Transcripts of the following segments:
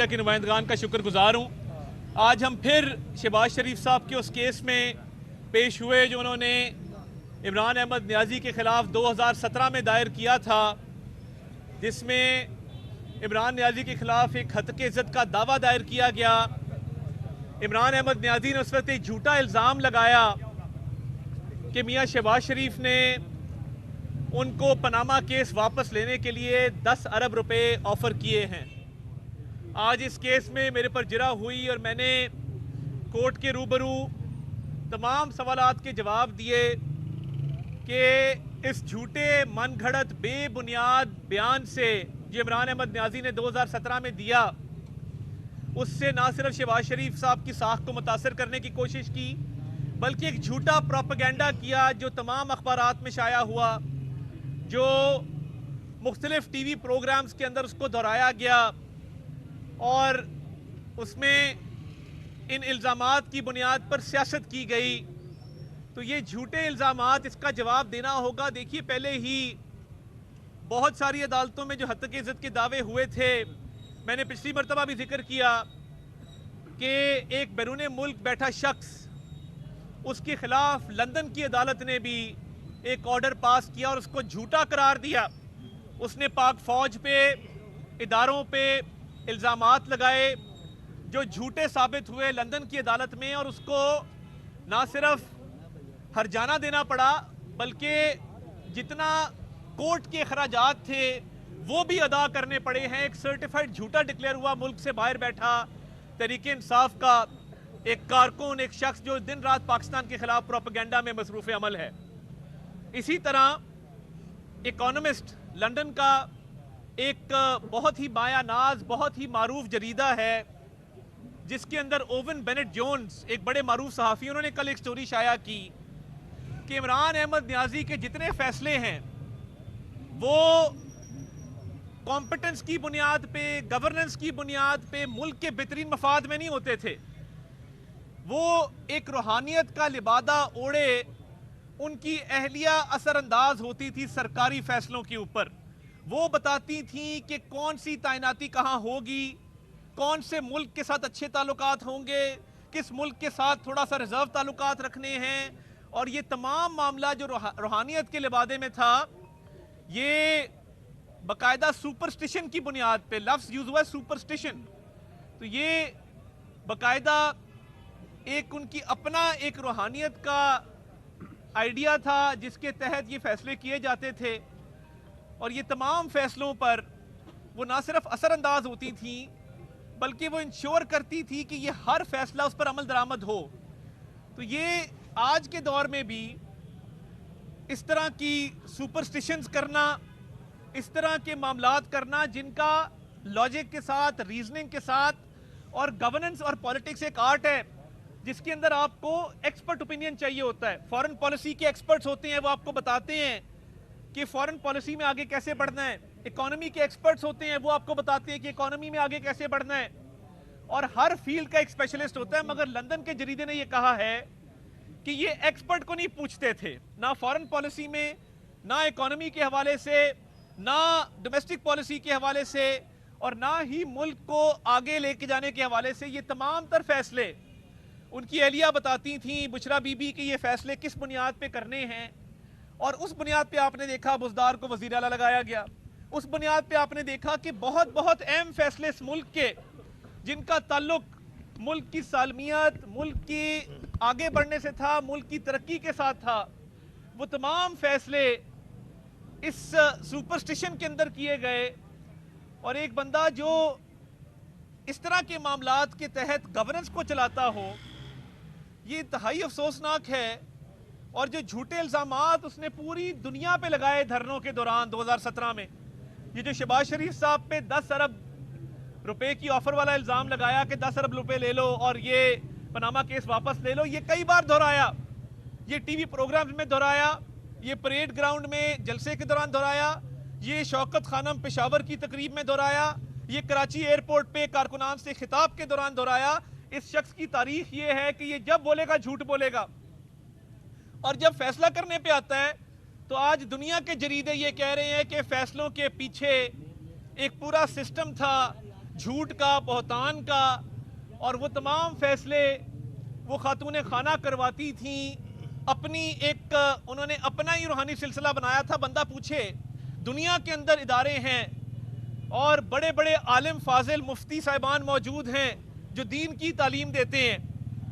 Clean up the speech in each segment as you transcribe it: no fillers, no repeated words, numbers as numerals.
के नुमाइंदगान का शुक्रगुजार हूँ। आज हम फिर शहबाज शरीफ साहब के उस केस में पेश हुए जो उन्होंने इमरान अहमद नियाज़ी के ख़िलाफ़ 2017 में दायर किया था, जिसमें इमरान नियाज़ी के ख़िलाफ़ एक हत्क इज़्ज़त का दावा दायर किया गया। इमरान अहमद नियाज़ी ने उस वक्त एक झूठा इल्ज़ाम लगाया कि मियाँ शहबाज शरीफ ने उनको पनामा केस वापस लेने के लिए 10 अरब रुपए ऑफ़र किए हैं। आज इस केस में मेरे पर जिरा हुई और मैंने कोर्ट के रूबरू तमाम सवालात के जवाब दिए कि इस झूठे मनगढ़ंत बेबुनियाद बयान से जो इमरान अहमद नियाज़ी ने 2017 में दिया, उससे ना सिर्फ शहबाज शरीफ साहब की साख को मुतासर करने की कोशिश की, बल्कि एक झूठा प्रोपेगेंडा किया जो तमाम अखबारात में शाया हुआ, जो मुख्तलिफ टीवी प्रोग्राम्स के अंदर उसको दोहराया गया और उसमें इन इल्ज़ामात की बुनियाद पर सियासत की गई। तो ये झूठे इल्ज़ामात, इसका जवाब देना होगा। देखिए, पहले ही बहुत सारी अदालतों में जो हत्क इज़्ज़त के दावे हुए थे, मैंने पिछली मरतबा भी जिक्र किया कि एक बैरून मुल्क बैठा शख्स, उसके खिलाफ लंदन की अदालत ने भी एक ऑर्डर पास किया और उसको झूठा करार दिया। उसने पाक फौज पे, इदारों पे इल्ज़ामात लगाए जो झूठे साबित हुए लंदन की अदालत में, और उसको ना सिर्फ हर्जाना देना पड़ा बल्कि जितना कोर्ट के अखराजात थे वो भी अदा करने पड़े हैं। एक सर्टिफाइड झूठा डिक्लेयर हुआ मुल्क से बाहर बैठा तहरीक इंसाफ का एक कारकुन, एक शख्स जो दिन रात पाकिस्तान के खिलाफ प्रोपेगेंडा में मसरूफ़ अमल है। इसी तरह इकोनॉमिस्ट लंदन का एक बहुत ही मायानाज, बहुत ही मारूफ जरीदा है जिसके अंदर ओवन बेनेट जोन्स, एक बड़े मारूफ सहाफ़ी, उन्होंने कल एक स्टोरी शाया की कि इमरान अहमद नियाज़ी के जितने फैसले हैं वो कॉम्पिटेंस की बुनियाद पे, गवर्नेंस की बुनियाद पे, मुल्क के बेहतरीन मफाद में नहीं होते थे। वो एक रूहानियत का लिबादा ओढ़े उनकी अहलिया असरअंदाज होती थी सरकारी फैसलों के ऊपर। वो बताती थी कि कौन सी तैनाती कहाँ होगी, कौन से मुल्क के साथ अच्छे ताल्लुकात होंगे, किस मुल्क के साथ थोड़ा सा रिजर्व ताल्लुकात रखने हैं। और ये तमाम मामला जो रूहानियत के लिबादे में था, ये बाकायदा सुपरस्टिशन की बुनियाद पे, लफ्ज़ यूज़ हुआ है सुपरस्टिशन, तो ये बाकायदा एक उनकी अपना एक रूहानियत का आइडिया था जिसके तहत ये फैसले किए जाते थे। और ये तमाम फैसलों पर वो ना सिर्फ असरअंदाज होती थी बल्कि वो इंश्योर करती थी कि ये हर फैसला उस पर अमल दरामद हो। तो ये आज के दौर में भी इस तरह की सुपरस्टिशंस करना, इस तरह के मामलात करना जिनका लॉजिक के साथ, रीजनिंग के साथ, और गवर्नेंस और पॉलिटिक्स एक आर्ट है जिसके अंदर आपको एक्सपर्ट ओपिनियन चाहिए होता है। फॉरेन पॉलिसी के एक्सपर्ट्स होते हैं, वो आपको बताते हैं कि फॉरेन पॉलिसी में आगे कैसे बढ़ना है। इकोनॉमी के एक्सपर्ट्स होते हैं, वो आपको बताते हैं कि इकोनॉमी में आगे कैसे बढ़ना है। और हर फील्ड का एक स्पेशलिस्ट होता है। मगर लंदन के जरीदे ने यह कहा है कि ये एक्सपर्ट को नहीं पूछते थे, ना फॉरेन पॉलिसी में, ना इकोनॉमी के हवाले से, ना डोमेस्टिक पॉलिसी के हवाले से, और ना ही मुल्क को आगे लेके जाने के हवाले से। ये तमाम तर फैसले उनकी एहलिया बताती थी, बुशरा बीबी, कि ये फैसले किस बुनियाद पे करने हैं। और उस बुनियाद पे आपने देखा बुज़दार को वज़ीर आला लगाया गया। उस बुनियाद पे आपने देखा कि बहुत बहुत अहम फैसले इस मुल्क के, जिनका ताल्लुक मुल्क की सालमियत, मुल्क की आगे बढ़ने से था, मुल्क की तरक्की के साथ था, वो तमाम फैसले इस सुपरस्टिशन के अंदर किए गए। और एक बंदा जो इस तरह के मामलात के तहत गवर्नेंस को चलाता हो, ये इंतहाई अफसोसनाक है। और जो झूठे इल्ज़ामात उसने पूरी दुनिया पे लगाए धरनों के दौरान 2017 में, ये जो शहबाज शरीफ साहब पे 10 अरब रुपए की ऑफर वाला इल्ज़ाम लगाया कि 10 अरब रुपए ले लो और ये पनामा केस वापस ले लो, ये कई बार दोहराया, ये टीवी प्रोग्राम्स में दोहराया, ये परेड ग्राउंड में जलसे के दौरान दोहराया, ये शौकत खानम पेशावर की तकरीब में दोहराया, ये कराची एयरपोर्ट पे कारकुनान से खिताब के दौरान दोहराया। इस शख्स की तारीख ये है कि ये जब बोलेगा झूठ बोलेगा, और जब फैसला करने पे आता है तो आज दुनिया के जरीदे ये कह रहे हैं कि फैसलों के पीछे एक पूरा सिस्टम था جھوٹ کا, بہتان کا, اور وہ تمام فیصلے وہ خاتون خانہ کرواتی تھیں. انہوں نے اپنا ہی روحانی سلسلہ بنایا تھا. بندہ پوچھے, دنیا کے اندر ادارے ہیں اور بڑے بڑے عالم فاضل مفتی صاحبان موجود ہیں جو دین کی تعلیم دیتے ہیں,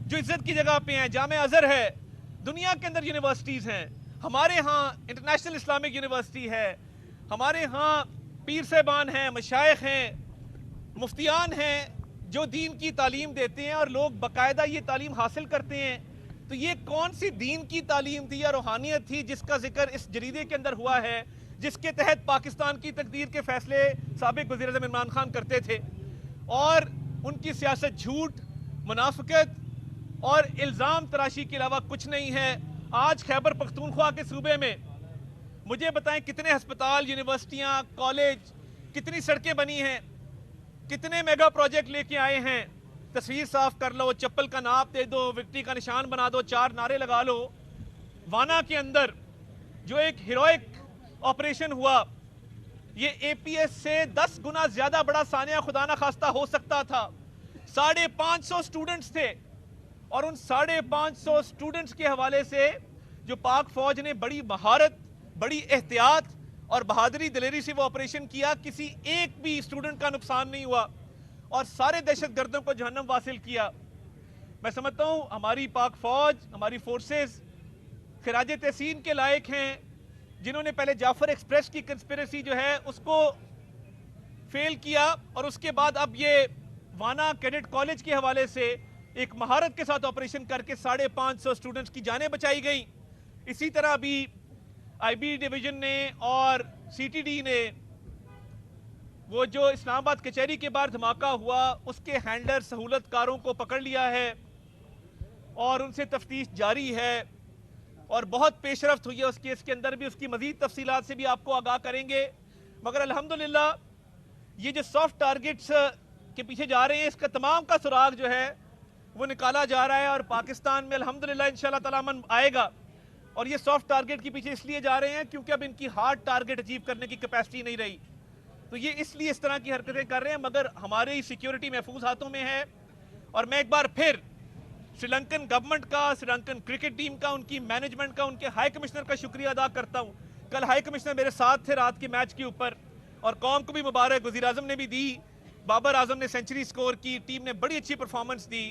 جو عزت کی جگہ پہ ہیں. جامعہ ازہر ہے, دنیا کے اندر یونیورسٹیز ہیں. ہمارے ہاں انٹرنیشنل اسلامک یونیورسٹی ہے, ہمارے ہاں پیر صاحبان ہیں, مشائخ ہیں, مفتیان ہیں جو دین کی تعلیم دیتے ہیں اور لوگ باقاعدہ یہ تعلیم حاصل کرتے ہیں. تو یہ کون سی دین کی تعلیم تھی یا روحانیت تھی جس کا ذکر اس جریدے کے اندر ہوا ہے, جس کے تحت پاکستان کی تقدیر کے فیصلے سابق وزیر اعظم عمران خان کرتے تھے؟ اور ان کی سیاست جھوٹ, منافقت اور الزام تراشی کے علاوہ کچھ نہیں ہے. آج خیبر پختونخوا کے صوبے میں مجھے بتائیں کتنے ہسپتال, یونیورسٹیاں, کالج, کتنی سڑکیں بنی ہیں, کتنے میگا پروجیکٹ لے کے آئے ہیں. تصویر صاف کر لو, چپل کا ناپ دے دو, وکٹری کا نشان بنا دو, 4 نعرے لگا لو. وانا کے اندر جو ایک ہیروئک آپریشن ہوا, یہ اے پی ایس سے 10 گنا زیادہ بڑا سانحہ خدا نہ خواستہ ہو سکتا تھا. 550 سٹوڈنٹس تھے اور ان 550 سٹوڈنٹس کے حوالے سے جو پاک فوج نے بڑی مہارت, بڑی احتیاط اور بہادری دلیری سے وہ آپریشن کیا, کسی ایک بھی سٹوڈنٹ کا نقصان نہیں ہوا اور سارے دہشت گردوں کو جہنم واصل کیا. میں سمجھتا ہوں ہماری پاک فوج, ہماری فورسز خراج تحسین کے لائق ہیں, جنہوں نے پہلے جعفر ایکسپریس کی کنسپیریسی جو ہے اس کو فیل کیا اور اس کے بعد اب یہ وانا کیڈٹ کالج کے حوالے سے ایک مہارت کے ساتھ آپریشن کر کے 550 سٹوڈنٹس کی جانیں بچائی گئیں. اسی طرح بھی آئی بی ڈویژن نے اور سی ٹی ڈی نے وہ جو اسلام آباد کچہری کے باہر دھماکہ ہوا اس کے ہینڈلر, سہولت کاروں کو پکڑ لیا ہے اور ان سے تفتیش جاری ہے اور بہت پیش رفت ہوئی ہے اس کیس کے اندر بھی. اس کی مزید تفصیلات سے بھی آپ کو آگاہ کریں گے. مگر الحمدللہ یہ جو سافٹ ٹارگٹس کے پیچھے جا رہے ہیں, اس کا تمام کا سراغ جو ہے وہ نکالا جا رہا ہے اور پاکستان میں الحمدللہ انشاءاللہ تعالی امن آئے گا. اور یہ سافٹ ٹارگٹ کے پیچھے اس لیے جا رہے ہیں کیونکہ اب ان کی ہارڈ ٹارگٹ اچیو کرنے کی کیپیسٹی نہیں رہی, تو یہ اس لیے اس طرح کی حرکتیں کر رہے ہیں. مگر ہماری سیکیورٹی محفوظ ہاتھوں میں ہے. اور میں ایک بار پھر سری لنکن گورنمنٹ کا, سری لنکن کرکٹ ٹیم کا, ان کی مینجمنٹ کا, ان کے ہائی کمشنر کا شکریہ ادا کرتا ہوں. کل ہائی کمشنر میرے ساتھ تھے رات کے میچ کے اوپر اور قوم کو بھی مبارک, وزیر اعظم نے بھی دی, بابر اعظم نے سینچری سکور کی, ٹیم نے بڑی اچھی پرفارمنس دی.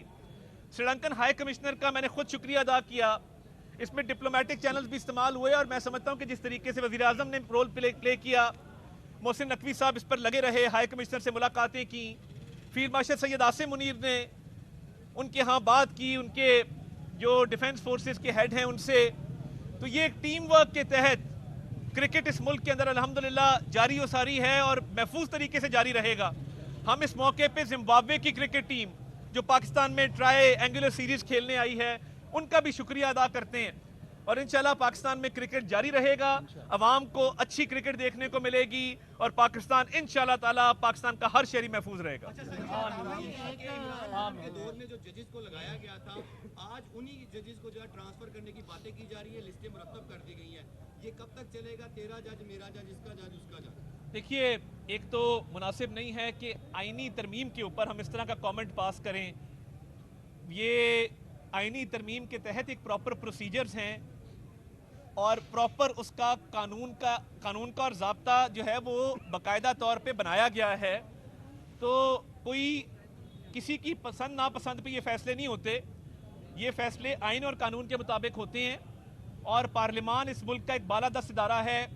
سری لنکن ہائی کمشنر کا میں نے خود شکریہ ادا کیا. اس میں ڈپلومیٹک چینلز بھی استعمال ہوئے اور میں سمجھتا ہوں کہ جس طریقے سے وزیر اعظم نے رول پلے کیا, محسن نقوی صاحب اس پر لگے رہے, ہائی کمشنر سے ملاقاتیں کی, فیلڈ مارشل سید عاصم منیر نے ان کے ہاں بات کی, ان کے جو ڈیفنس فورسز کے ہیڈ ہیں ان سے. تو یہ ایک ٹیم ورک کے تحت کرکٹ اس ملک کے اندر الحمدللہ جاری و ساری ہے اور محفوظ طریقے سے جاری رہے گا. ہم اس موقع پہ زمبابوے کی کرکٹ ٹیم جو پاکستان میں ٹرائی اینگولر سیریز کھیلنے آئی ہے ان کا بھی شکریہ ادا کرتے ہیں اور انشاءاللہ پاکستان میں کرکٹ جاری رہے گا, عوام کو اچھی کرکٹ دیکھنے کو ملے گی اور پاکستان انشاءاللہ تعالی پاکستان کا ہر شہری محفوظ رہے گا. کے دور میں جو ججز کو لگایا گیا تھا, آج انہی ججز کو جو ہے ٹرانسفر کرنے کی باتیں کی جا رہی ہے, لسٹیں مرتب کر دی گئی ہیں. یہ کب تک چلے گا؟ تیرا جج, میرا جج, اس کا جج, اس کا جج. دیکھیے, ایک تو مناسب نہیں ہے کہ آئینی ترمیم کے اوپر ہم اس طرح کا کامنٹ پاس کریں. یہ آئینی ترمیم کے تحت ایک پراپر پروسیجرز ہیں اور پراپر اس کا قانون کا اور ضابطہ جو ہے وہ باقاعدہ طور پہ بنایا گیا ہے. تو کوئی کسی کی پسند ناپسند پہ یہ فیصلے نہیں ہوتے, یہ فیصلے آئین اور قانون کے مطابق ہوتے ہیں اور پارلیمان اس ملک کا ایک بالادست ادارہ ہے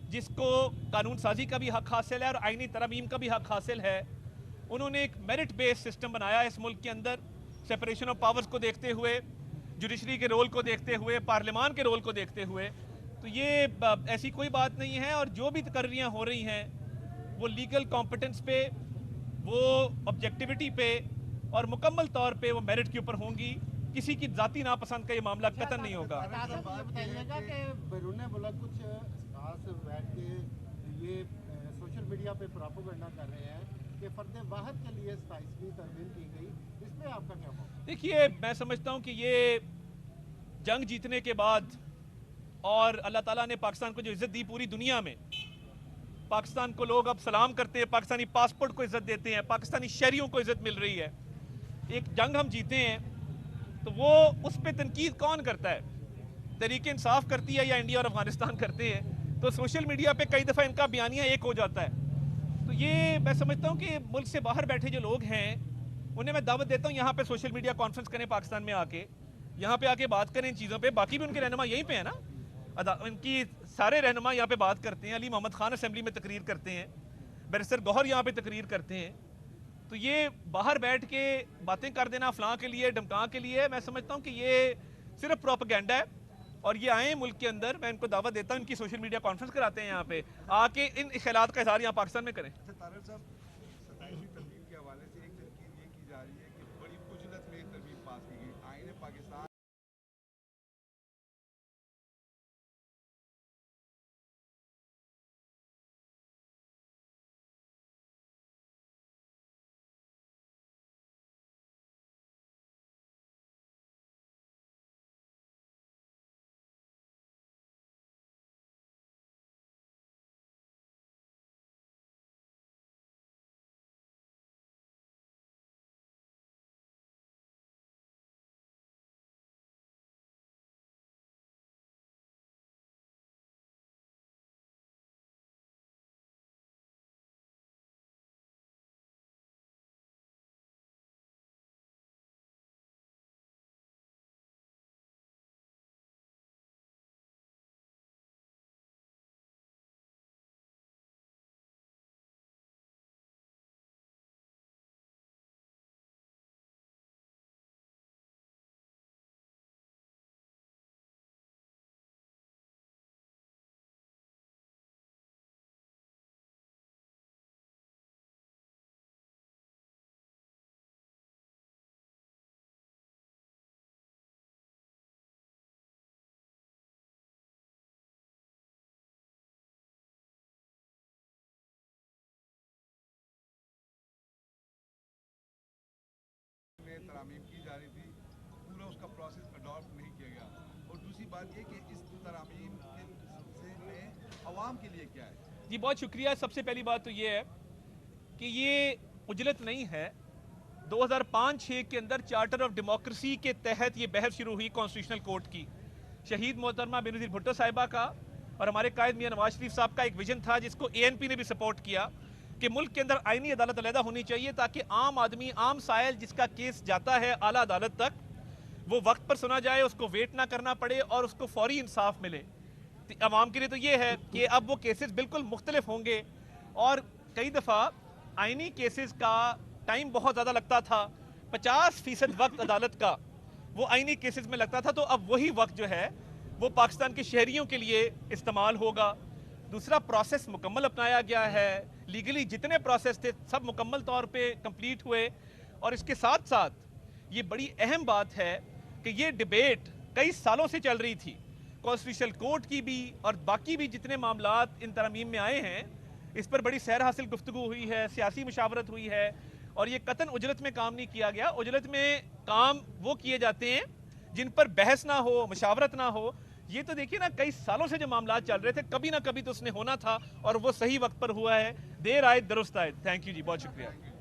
جس کو قانون سازی کا بھی حق حاصل ہے اور آئینی ترمیم کا بھی حق حاصل ہے. انہوں نے ایک میرٹ بیس سسٹم بنایا ہے اس ملک کے اندر, سیپریشن آف پاورز کو دیکھتے ہوئے, جوڈیشری کے رول کو دیکھتے ہوئے, پارلیمان کے رول کو دیکھتے ہوئے. تو یہ ایسی کوئی بات نہیں ہے اور جو بھی تقرریاں ہو رہی ہیں وہ لیگل کمپٹنس پہ, وہ آبجیکٹیوٹی پہ اور مکمل طور پہ وہ میرٹ کے اوپر ہوں گی. کسی کی ذاتی ناپسند کا یہ معاملہ قطعاً نہیں ہوگا. بتائیے گا کہ بیرون ملک کچھ خاص بیٹھ کے یہ سوشل میڈیا پہ پراپوگنڈا کر رہے ہیں کہ فرد واحد کے لیے 27ویں ترمیم کی گئی, اس میں آپ کا کیا موقف؟ دیکھیے, میں سمجھتا ہوں کہ یہ جنگ جیتنے کے بعد اور اللہ تعالیٰ نے پاکستان کو جو عزت دی پوری دنیا میں, पाकिस्तान को लोग अब सलाम करते हैं, पाकिस्तानी पासपोर्ट को इज्जत देते हैं, पाकिस्तानी शहरियों को इज्जत मिल रही है। एक जंग हम जीते हैं तो वो उस पर तनकीद कौन करता है? तहरीक इंसाफ करती है या इंडिया और अफगानिस्तान करते हैं? तो सोशल मीडिया पे कई दफ़ा इनका बयानिया एक हो जाता है। तो ये मैं समझता हूँ कि मुल्क से बाहर बैठे जो लोग हैं उन्हें मैं दावत देता हूँ यहाँ पे सोशल मीडिया कॉन्फ्रेंस करें पाकिस्तान में आके, यहाँ पे आके बात करें इन चीज़ों पे। बाकी भी उनके रहनुमा यहीं पे है ना, इनकी सारे रहनुमा यहाँ पे बात करते हैं। अली मोहम्मद खान असेंबली में तकरीर करते हैं, बैरिस्टर गौहर यहाँ पे तकरीर करते हैं। तो ये बाहर बैठ के बातें कर देना फलां के लिए धमका के लिए, मैं समझता हूँ कि ये सिर्फ प्रोपेगेंडा है। और ये आए मुल्क के अंदर, मैं इनको दावत देता हूँ, इनकी सोशल मीडिया कॉन्फ्रेंस कराते हैं यहाँ पे आके, इन ख्यालात का इजहार यहाँ पाकिस्तान में करें। तारड़ साहब, 27वीं तरमीम के हवाले से एक तनकीद ये की जा रही है कि बड़ी उजलत में तरमीम पास की गई। आईने पाकिस्तान में तरामीम की जा रही थी, पूरा उसका प्रोसेस अडॉप्ट नहीं किया गया। और दूसरी बात ये कि इस तरामीम के में अवाम के लिए क्या है? जी बहुत शुक्रिया। सबसे पहली बात तो ये है कि ये उजलत नहीं है। 2005-6 के अंदर चार्टर ऑफ डेमोक्रेसी के तहत ये बहस शुरू हुई कॉन्स्टिट्यूशनल कोर्ट की। शहीद मोहतरमा बेनज़ीर भुट्टो साहिबा का और हमारे कायद मियां नवाज शरीफ साहब का एक विजन था, जिसको ANP ने भी सपोर्ट किया, कि मुल्क के अंदर आईनी अदालत अलहदा होनी चाहिए ताकि आम आदमी, आम साइल जिसका केस जाता है आला अदालत तक, वो वक्त पर सुना जाए, उसको वेट ना करना पड़े और उसको फौरी इंसाफ मिले। अवाम के लिए तो ये है कि अब वो केसेस बिल्कुल मुख्तलिफ होंगे। और कई दफ़ा आईनी केसेस का टाइम बहुत ज़्यादा लगता था, 50% वक्त अदालत का वो आईनी केसेस में लगता था, तो अब वही वक्त जो है वो पाकिस्तान के शहरियों के लिए इस्तेमाल होगा। दूसरा, प्रोसेस मुकम्मल अपनाया गया है, लीगली जितने प्रोसेस थे सब मुकम्मल तौर पे कंप्लीट हुए। और इसके साथ साथ ये बड़ी अहम बात है कि ये डिबेट कई सालों से चल रही थी, कॉन्स्टिट्यूशनल कोर्ट की भी और बाकी भी जितने मामलात इन तरमीम में आए हैं, इस पर बड़ी सैर हासिल गुफ्तगू हुई है, सियासी मुशावरत हुई है। और ये कतन उजलत में काम नहीं किया गया। उजलत में काम वो किए जाते हैं जिन पर बहस ना हो, मुशावरत ना हो। ये तो देखिए ना, कई सालों से जो मामलात चल रहे थे, कभी ना कभी तो उसने होना था और वो सही वक्त पर हुआ है। देर आए दुरुस्त आए। थैंक यू जी, बहुत शुक्रिया।